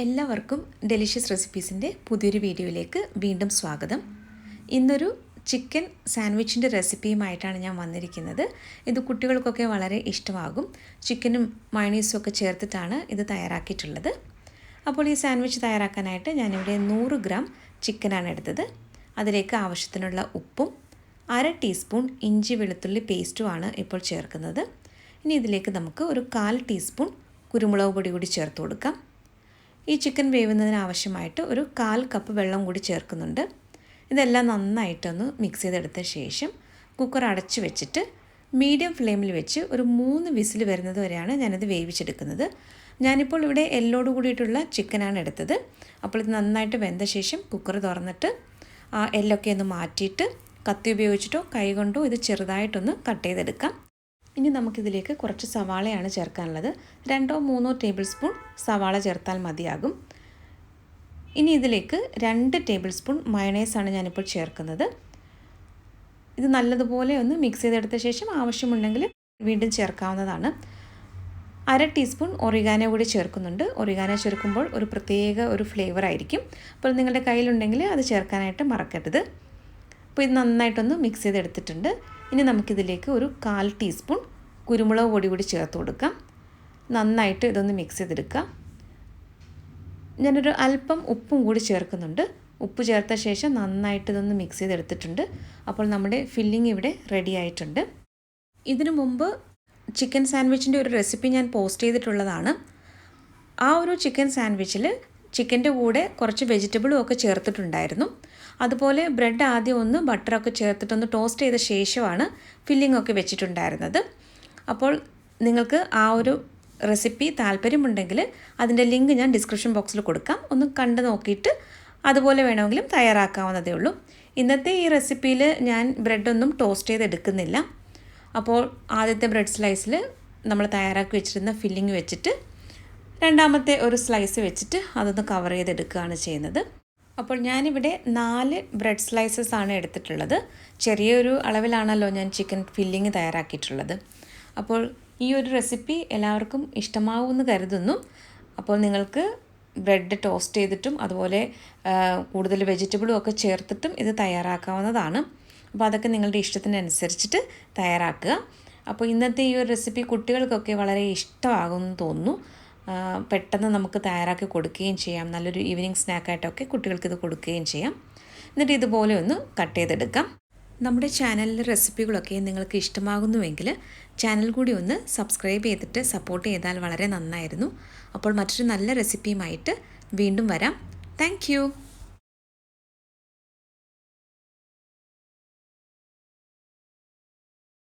എല്ലാവർക്കും ഡെലിഷ്യസ് റെസിപ്പീസിൻ്റെ പുതിയൊരു വീഡിയോയിലേക്ക് വീണ്ടും സ്വാഗതം. ഇന്നൊരു ചിക്കൻ സാൻഡ്വിച്ചിൻ്റെ റെസിപ്പിയുമായിട്ടാണ് ഞാൻ വന്നിരിക്കുന്നത്. ഇത് കുട്ടികൾക്കൊക്കെ വളരെ ഇഷ്ടമാകും. ചിക്കനും മയോണീസും ഒക്കെ ചേർത്തിട്ടാണ് ഇത് തയ്യാറാക്കിയിട്ടുള്ളത്. അപ്പോൾ ഈ സാൻഡ്വിച്ച് തയ്യാറാക്കാനായിട്ട് ഞാനിവിടെ 100 ഗ്രാം ചിക്കനാണ് എടുത്തത്. അതിലേക്ക് ആവശ്യത്തിനുള്ള ഉപ്പും 1/2 ടീസ്പൂൺ ഇഞ്ചി വെളുത്തുള്ളി പേസ്റ്റുമാണ് ഇപ്പോൾ ചേർക്കുന്നത്. ഇനി ഇതിലേക്ക് നമുക്ക് ഒരു 1/4 ടീസ്പൂൺ കുരുമുളക് പൊടി കൂടി ചേർത്ത് കൊടുക്കാം. ഈ ചിക്കൻ വേവുന്നതിന് ആവശ്യമായിട്ട് ഒരു 1/4 കപ്പ് വെള്ളം കൂടി ചേർക്കുന്നുണ്ട്. ഇതെല്ലാം നന്നായിട്ടൊന്ന് മിക്സ് ചെയ്തെടുത്ത ശേഷം കുക്കർ അടച്ചു വെച്ചിട്ട് മീഡിയം ഫ്ലെയിമിൽ വെച്ച് ഒരു 3 വിസിൽ വരുന്നത് വരെയാണ് ഞാനിത് വേവിച്ചെടുക്കുന്നത്. ഞാനിപ്പോൾ ഇവിടെ എല്ലോട് കൂടിയിട്ടുള്ള ചിക്കനാണ് എടുത്തത്. അപ്പോൾ ഇത് നന്നായിട്ട് വെന്ത ശേഷം കുക്കർ തുറന്നിട്ട് ആ എല്ലൊക്കെ ഒന്ന് മാറ്റിയിട്ട് കത്തി ഉപയോഗിച്ചിട്ടോ കൈ കൊണ്ടോ ഇത് ചെറുതായിട്ടൊന്ന് കട്ട് ചെയ്തെടുക്കാം. ഇനി നമുക്കിതിലേക്ക് കുറച്ച് സവാളയാണ് ചേർക്കാനുള്ളത്. 2-3 ടേബിൾ സ്പൂൺ സവാള ചേർത്താൽ മതിയാകും. ഇനി ഇതിലേക്ക് 2 ടേബിൾ സ്പൂൺ മയണൈസാണ് ഞാനിപ്പോൾ ചേർക്കുന്നത്. ഇത് നല്ലതുപോലെ ഒന്ന് മിക്സ് ചെയ്തെടുത്ത ശേഷം ആവശ്യമുണ്ടെങ്കിൽ വീണ്ടും ചേർക്കാവുന്നതാണ്. 1/2 ടീസ്പൂൺ ഒറിഗാനോ കൂടി ചേർക്കുന്നുണ്ട്. ഒറിഗാനോ ചേർക്കുമ്പോൾ ഒരു പ്രത്യേക ഒരു ഫ്ലേവർ ആയിരിക്കും. അപ്പോൾ നിങ്ങളുടെ കയ്യിലുണ്ടെങ്കിൽ അത് ചേർക്കാനായിട്ട് മറക്കരുത്. അപ്പോൾ ഇത് നന്നായിട്ടൊന്ന് മിക്സ് ചെയ്തെടുത്തിട്ടുണ്ട്. ഇനി നമുക്കിതിലേക്ക് ഒരു 1/4 ടീസ്പൂൺ കുരുമുളക് പൊടി കൂടി ചേർത്ത് കൊടുക്കാം. നന്നായിട്ട് ഇതൊന്ന് മിക്സ് ചെയ്തെടുക്കാം. ഞാനൊരു അല്പം ഉപ്പും കൂടി ചേർക്കുന്നുണ്ട്. ഉപ്പ് ചേർത്ത ശേഷം നന്നായിട്ട് ഇതൊന്ന് മിക്സ് ചെയ്തെടുത്തിട്ടുണ്ട്. അപ്പോൾ നമ്മുടെ ഫില്ലിംഗ് ഇവിടെ റെഡി ആയിട്ടുണ്ട്. ഇതിനു മുമ്പ് ചിക്കൻ സാൻഡ്വിച്ചിൻ്റെ ഒരു റെസിപ്പി ഞാൻ പോസ്റ്റ് ചെയ്തിട്ടുള്ളതാണ്. ആ ഒരു ചിക്കൻ സാൻഡ്വിച്ചിൽ ചിക്കൻ്റെ കൂടെ കുറച്ച് വെജിറ്റബിളും ഒക്കെ ചേർത്തിട്ടുണ്ടായിരുന്നു. അതുപോലെ ബ്രെഡ് ആദ്യം ഒന്ന് ബട്ടറൊക്കെ ചേർത്തിട്ടൊന്ന് ടോസ്റ്റ് ചെയ്ത ശേഷമാണ് ഫില്ലിംഗ് ഒക്കെ വെച്ചിട്ടുണ്ടായിരുന്നത്. അപ്പോൾ നിങ്ങൾക്ക് ആ ഒരു റെസിപ്പി താല്പര്യമുണ്ടെങ്കിൽ അതിൻ്റെ ലിങ്ക് ഞാൻ ഡിസ്ക്രിപ്ഷൻ ബോക്സിൽ കൊടുക്കാം. ഒന്ന് കണ്ടു നോക്കിയിട്ട് അതുപോലെ വേണമെങ്കിലും തയ്യാറാക്കാവുന്നതേ ഉള്ളൂ. ഇന്നത്തെ ഈ റെസിപ്പിയിൽ ഞാൻ ബ്രെഡൊന്നും ടോസ്റ്റ് ചെയ്തെടുക്കുന്നില്ല. അപ്പോൾ ആദ്യത്തെ ബ്രെഡ് സ്ലൈസിൽ നമ്മൾ തയ്യാറാക്കി വെച്ചിരുന്ന ഫില്ലിംഗ് വെച്ചിട്ട് രണ്ടാമത്തെ ഒരു സ്ലൈസ് വെച്ചിട്ട് അതൊന്ന് കവർ ചെയ്തെടുക്കുകയാണ് ചെയ്യുന്നത്. അപ്പോൾ ഞാനിവിടെ 4 ബ്രെഡ് സ്ലൈസസ് ആണ് എടുത്തിട്ടുള്ളത്. ചെറിയൊരു അളവിലാണല്ലോ ഞാൻ ചിക്കൻ ഫില്ലിങ് തയ്യാറാക്കിയിട്ടുള്ളത്. അപ്പോൾ ഈ ഒരു റെസിപ്പി എല്ലാവർക്കും ഇഷ്ടമാവുമെന്ന് കരുതുന്നു. അപ്പോൾ നിങ്ങൾക്ക് ബ്രെഡ് ടോസ്റ്റ് ചെയ്തിട്ടും അതുപോലെ കൂടുതൽ വെജിറ്റബിളും ഒക്കെ ചേർത്തിട്ടും ഇത് തയ്യാറാക്കാവുന്നതാണ്. അപ്പോൾ അതൊക്കെ നിങ്ങളുടെ ഇഷ്ടത്തിനനുസരിച്ചിട്ട് തയ്യാറാക്കുക. അപ്പോൾ ഇന്നത്തെ ഈ ഒരു റെസിപ്പി കുട്ടികൾക്കൊക്കെ വളരെ ഇഷ്ടമാകുമെന്ന് തോന്നുന്നു. പെട്ടെന്ന് നമുക്ക് തയ്യാറാക്കി കൊടുക്കുകയും ചെയ്യാം. നല്ലൊരു ഈവനിങ് സ്നാക്കായിട്ടൊക്കെ കുട്ടികൾക്ക് ഇത് കൊടുക്കുകയും ചെയ്യാം. എന്നിട്ട് ഇതുപോലെ ഒന്ന് കട്ട് ചെയ്തെടുക്കാം. നമ്മുടെ ചാനലിലെ റെസിപ്പികളൊക്കെ നിങ്ങൾക്ക് ഇഷ്ടമാകുന്നുവെങ്കിൽ ചാനൽ കൂടി ഒന്ന് സബ്സ്ക്രൈബ് ചെയ്തിട്ട് സപ്പോർട്ട് ചെയ്താൽ വളരെ നന്നായിരുന്നു. അപ്പോൾ മറ്റൊരു നല്ല റെസിപ്പിയുമായിട്ട് വീണ്ടും വരാം. താങ്ക്